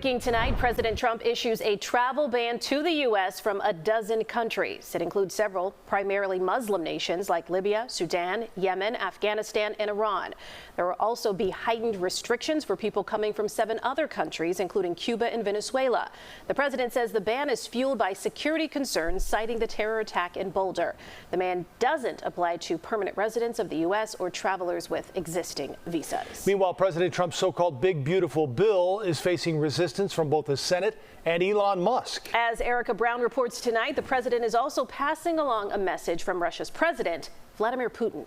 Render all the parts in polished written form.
Breaking tonight, President Trump issues a travel ban to the U.S. from a dozen countries. It includes several primarily Muslim nations like Libya, Sudan, Yemen, Afghanistan, and Iran. There will also be heightened restrictions for people coming from 7 other countries, including Cuba and Venezuela. The president says the ban is fueled by security concerns, citing the terror attack in Boulder. The ban doesn't apply to permanent residents of the U.S. or travelers with existing visas. Meanwhile, President Trump's so-called big, beautiful bill is facing resistance from both the Senate and Elon Musk. As Erica Brown reports tonight, the president is also passing along a message from Russia's President Vladimir Putin.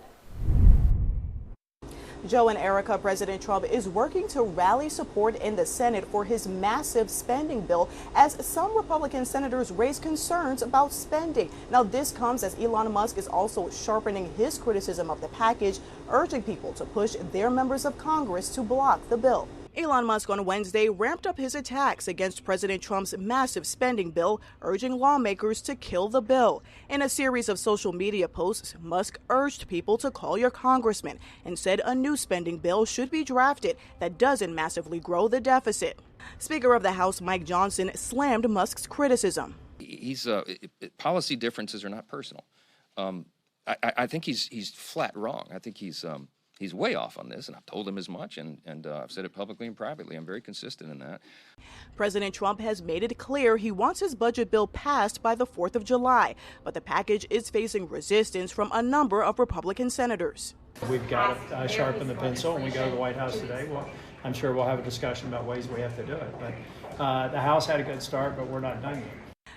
Joe and Erica, President Trump is working to rally support in the Senate for his massive spending bill as some Republican senators raise concerns about spending. Now, this comes as Elon Musk is also sharpening his criticism of the package, urging people to push their members of Congress to block the bill. Elon Musk on Wednesday ramped up his attacks against President Trump's massive spending bill, urging lawmakers to kill the bill. In a series of social media posts, Musk urged people to call your congressman and said a new spending bill should be drafted that doesn't massively grow the deficit. Speaker of the House Mike Johnson slammed Musk's criticism. Policy differences are not personal. I think he's flat wrong. I think he's way off on this, and I've told him as much, and I've said it publicly and privately. I'm very consistent in that. President Trump has made it clear he wants his budget bill passed by the 4th of July, but the package is facing resistance from a number of Republican senators. We've got to sharpen the pencil. When we go to the White House today, I'm sure we'll have a discussion about ways we have to do it. But the House had a good start, but we're not done yet.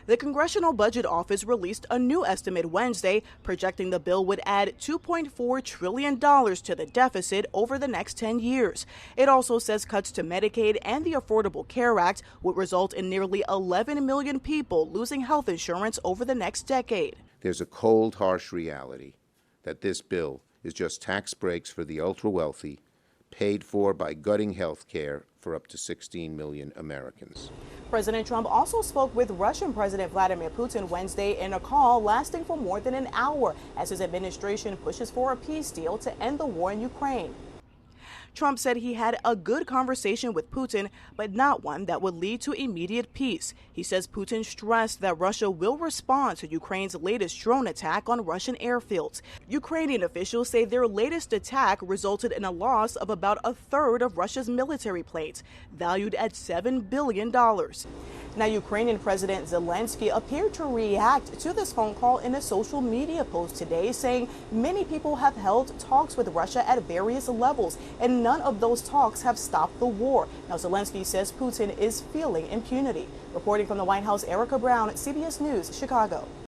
The Congressional Budget Office released a new estimate Wednesday, projecting the bill would add $2.4 trillion to the deficit over the next 10 years. It also says cuts to Medicaid and the Affordable Care Act would result in nearly 11 million people losing health insurance over the next decade. There's a cold, harsh reality that this bill is just tax breaks for the ultra-wealthy, paid for by gutting health care for up to 16 million Americans. President Trump also spoke with Russian President Vladimir Putin Wednesday in a call lasting for more than an hour as his administration pushes for a peace deal to end the war in Ukraine. Trump said he had a good conversation with Putin, but not one that would lead to immediate peace. He says Putin stressed that Russia will respond to Ukraine's latest drone attack on Russian airfields. Ukrainian officials say their latest attack resulted in a loss of about a third of Russia's military planes, valued at $7 billion. Now, Ukrainian President Zelensky appeared to react to this phone call in a social media post today, saying many people have held talks with Russia at various levels, and none of those talks have stopped the war. Now, Zelensky says Putin is feeling impunity. Reporting from the White House, Erica Brown, CBS News, Chicago.